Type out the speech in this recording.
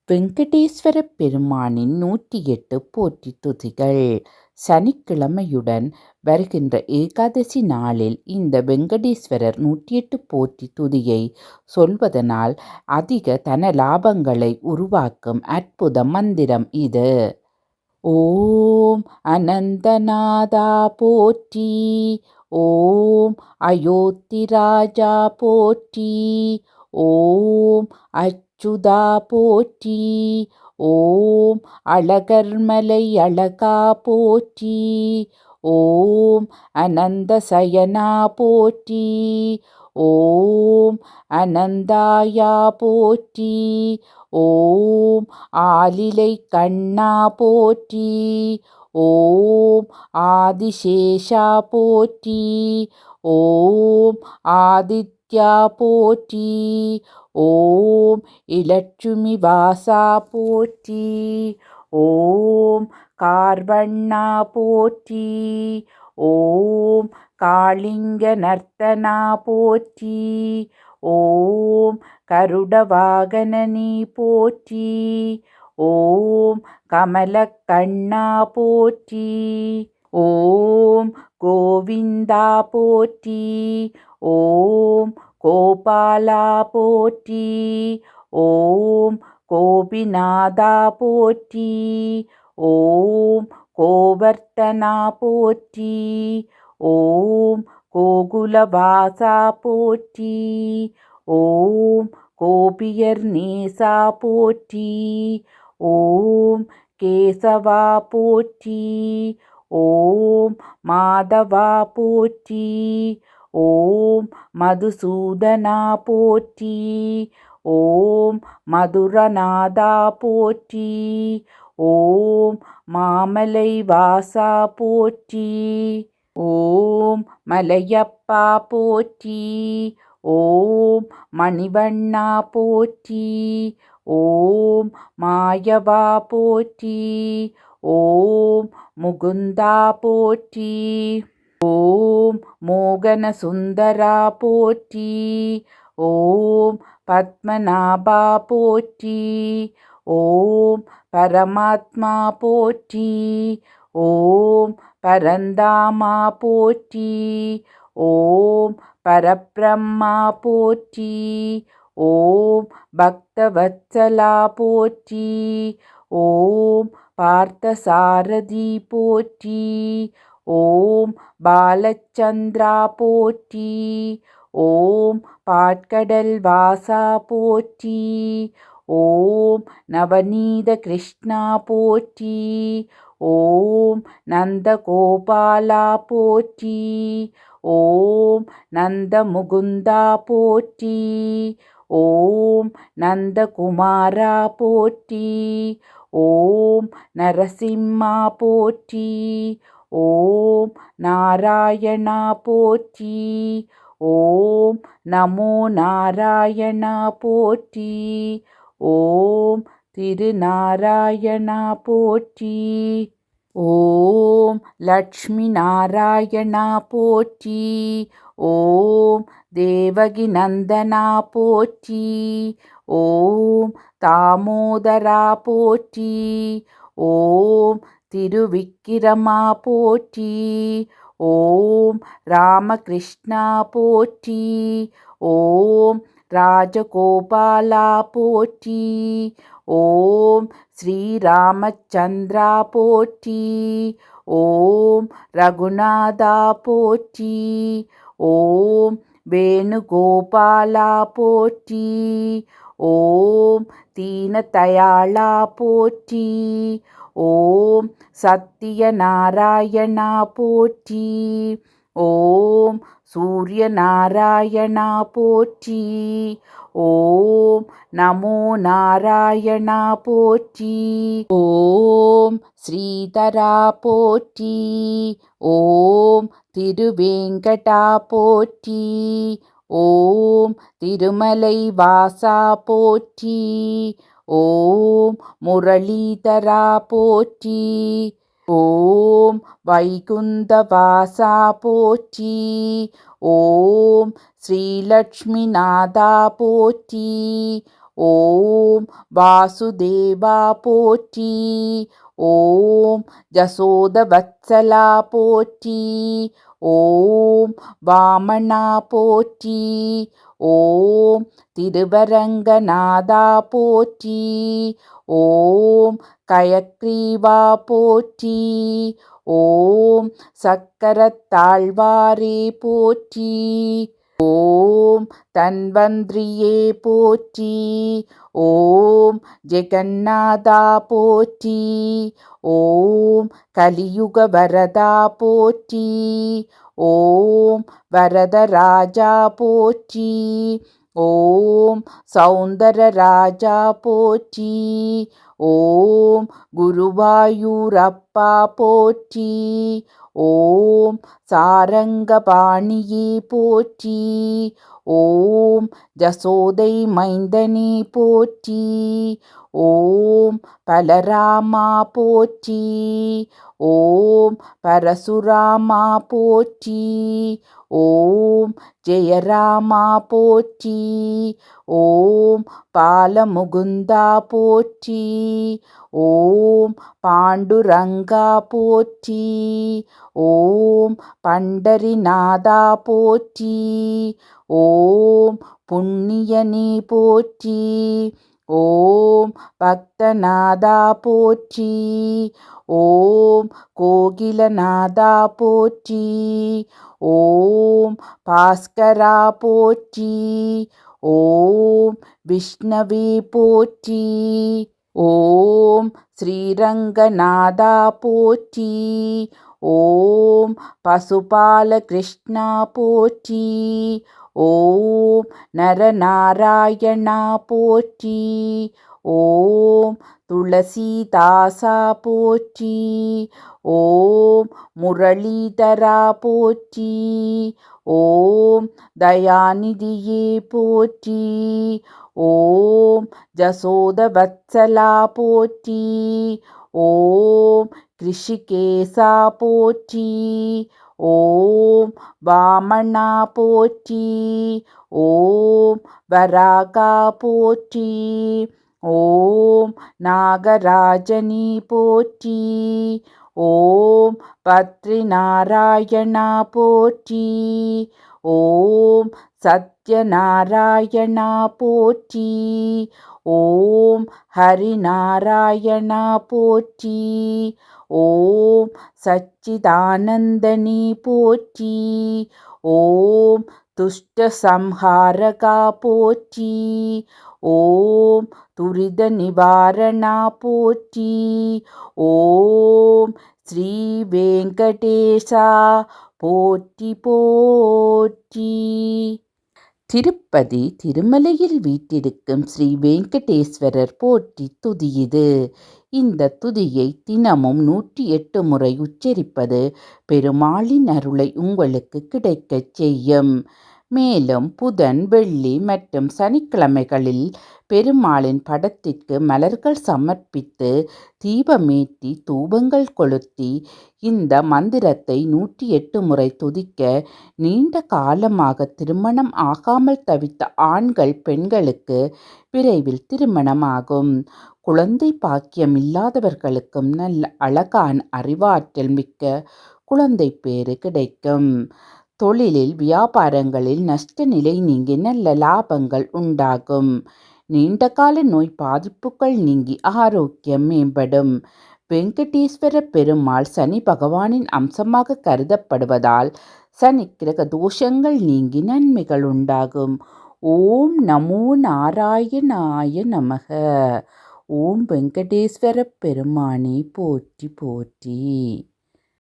வெங்கடேஸ்வர பெருமானின் 108 போற்றி துதிகள். சனிக்கிழமையுடன் வருகின்ற ஏகாதசி நாளில் இந்த வெங்கடேஸ்வரர் 108 போற்றி துதியை சொல்வதனால் அதிக தன லாபங்களை உருவாக்கும் அற்புத மந்திரம் இது. ஓம் அனந்தநாதா போற்றி, ஓம் அயோத்தி ராஜா போற்றி, ஓம் அச்சுதா போற்றி, ஓம் அழகர்மலை அழகா போற்றி, ஓம் அனந்த சயனா போற்றி, ஓம் அனந்தாயா போற்றி, ஓம் ஆலிலை கண்ணா போற்றி, ஓம் ஆதிசேஷா போற்றி, ஓம் ஆதித்யா போற்றி, ஓம் இலட்சுமி வாசா போற்றி, ஓம் கார்வண்ணா போற்றி, ஓம் காளிங்க நர்த்தனா போற்றி, ஓம் கருடவாகனனி போற்றி, ஓம் கமலக்கண்ணா போற்றி, ஓம் கோவிந்தா போற்றி, ஓம் கோபாலா போற்றி, ஓம் கோபிநாதா போற்றி, ஓம் கோவர்த்தனா போற்றி, ஓம் கோகுலவாசா போற்றி, ஓம் கோபியர் நேசா போற்றி, ஓம் கேசவா போற்றி, ஓம் மாதவா போற்றி, ஓம் மதுசூதனா போற்றி, ஓம் மதுரநாதா போற்றி, ஓம் மாமலை வாசா போற்றி, ஓம் மலையப்பா போற்றி, ஓம் மணிவண்ணா போற்றி, ஓம் மாயவா போற்றி, ஓம் முகுந்தா போற்றி, ஓம் மோகன சுந்தரா போற்றி, ஓம் பத்மநாபா போற்றி, ஓம் பரமாத்மா போற்றி, ஓம் பரந்தாமா போற்றி, ஓம் பரபிரம்மா போற்றி, ஓம் பக்தவத்சலா போற்றி, ஓம் பார்த்தசாரதி போற்றி, ஓம் பாலச்சந்திரா போற்றி, ஓம் பாட்கடல் வாசா போற்றி, ஓம் நவநீத கிருஷ்ணா போற்றி, ஓம் நந்தகோபாலா போற்றி, ஓம் நந்த முகுந்தா போற்றி, ஓம் நந்தகுமாரா போற்றி, ஓம் நரசிம்மா போற்றி, ஓம் நாராயணா போற்றி, ஓம் நமோ நாராயணா போற்றி, ஓம் திருநாராயணா போற்றி, ஓம் லட்சுமி நாராயணா போற்றி, ஓம் தேவகி நந்தனா போற்றி, ஓம் தாமோதரா போற்றி, ஓம் திருவிக்கிரமா போற்றி, ஓம் ராமகிருஷ்ணா போற்றி, ஓம் ராஜகோபாலா போற்றி, ஓம் ஸ்ரீராமச்சந்திரா போற்றி, ஓம் ரகுநாதா போற்றி, ஓம் வேணுகோபாலா போற்றி, ஓம் தீனதயாளா போற்றி, ஓம் சத்யநாராயணா போற்றி, ஓம் சூரியநாராயணா போற்றி, ஓம் நமோ நாராயணா போற்றி, ஓம் ஸ்ரீதரா போற்றி, ஓம் திருவேங்கடா போற்றி, ஓம் திருமலை வாசா போற்றி, ஓம் முரளீதரா போற்றி, ஓம் வைகுந்தவாசா போற்றி, ஓம் ஸ்ரீலக்ஷ்மிநாதா போற்றி, ஓம் வாசுதேவா போற்றி. ஓம் ஜசோதவத்சலா போற்றி. ஓம் வாமனா போற்றி. ஓம் திருவரங்கநாதா போற்றி. ஓம் கயக்ரீவா போற்றி. ஓம் சக்கரத்தாழ்வாரே போற்றி. ஓம் தன்வந்திரியே போற்றி. ஓம் ஜெகநாதா போற்றி. ஓம் கலியுக வரதா போற்றி. ஓம் வரதராஜா போற்றி. ஓம் சௌந்தரராஜா போற்றி. ஓம் குருவாயூரப்பா போற்றி. ஓம் சாரங்கபாணியே போற்றி. ஓம் ஜசோதை மைந்தனே போற்றி. ஓம் பலராமா போற்றி. ஓம் பரசுராமா போற்றி. ஓம் ஜெயராமா போற்றி. ஓம் பாலமுகுந்தா போற்றி. ஓம் பாண்டுரங்கா போற்றி. ஓம் பண்டரிநாதா போற்றி. ஓம் புண்ணியனே போற்றி. ஓம் பக்தநாதா போற்றி. ஓம் கோகிலநாதா போற்றி. ஓம் பாஸ்கரா போற்றி. ஓம் விஷ்ணவே போற்றி. ஓம் ஸ்ரீரங்கநாதா போற்றி. ஓம் பசுபால கிருஷ்ணா போற்றி. ஓம் நரநாராயணா போற்றி. ஓம் துளசிதாசா போற்றி. ஓம் முரளிதரா போற்றி. ஓம் தயாநிதியே போற்றி. ஓம் ஜசோதவத்சலா போற்றி. ஓம் கிருஷிகேசா போற்றி. ஓம் வாமனா போற்றி. ஓம் வராகா போற்றி. ஓம் நாகராஜனி போற்றி. ஓம் பத்ரிநாராயணா போற்றி. ஓம் சத்யநாராயணா போற்றி. ஓம் ஹரிநாராயணா போற்றி. ஓம் சச்சிதானந்தனி போற்றி. ஓம் துஷ்டசம்ஹாரகா போற்றி. ஓம் துரித நிவாரணா போற்றி. ஓம் ஸ்ரீ வெங்கடேசா போற்றி போற்றி. திருப்பதி திருமலையில் வீற்றிருக்கும் ஸ்ரீ வெங்கடேஸ்வரர் போற்றி துதி இது. இந்த துதியை தினமும் 108 முறை உச்சரிப்பது பெருமாளின் அருளை உங்களுக்கு கிடைக்கச் செய்யும். மேலும் புதன், வெள்ளி மற்றும் சனிக்கிழமைகளில் பெருமாளின் படத்திற்கு மலர்கள் சமர்ப்பித்து தீபமேற்றி தூபங்கள் கொளுத்தி இந்த மந்திரத்தை 108 முறை துதிக்க நீண்ட காலமாக திருமணம் ஆகாமல் தவித்த ஆண்கள் பெண்களுக்கு விரைவில் திருமணமாகும். குழந்தை பாக்கியம் இல்லாதவர்களுக்கும் நல்ல அழகான அறிவாற்றல் மிக்க குழந்தை பேறு கிடைக்கும். தொழிலில் வியாபாரங்களில் நஷ்ட நிலை நீங்கி நல்ல லாபங்கள் உண்டாகும். நீண்டகால நோய் பாதிப்புகள் நீங்கி ஆரோக்கியம் மேம்படும். வெங்கடேஸ்வர பெருமாள் சனி பகவானின் அம்சமாக கருதப்படுவதால் சனி கிரக தோஷங்கள் நீங்கி நன்மைகள் உண்டாகும். ஓம் நமோ நாராயணாய நமக. ஓம் வெங்கடேஸ்வர பெருமானே போற்றி போற்றி.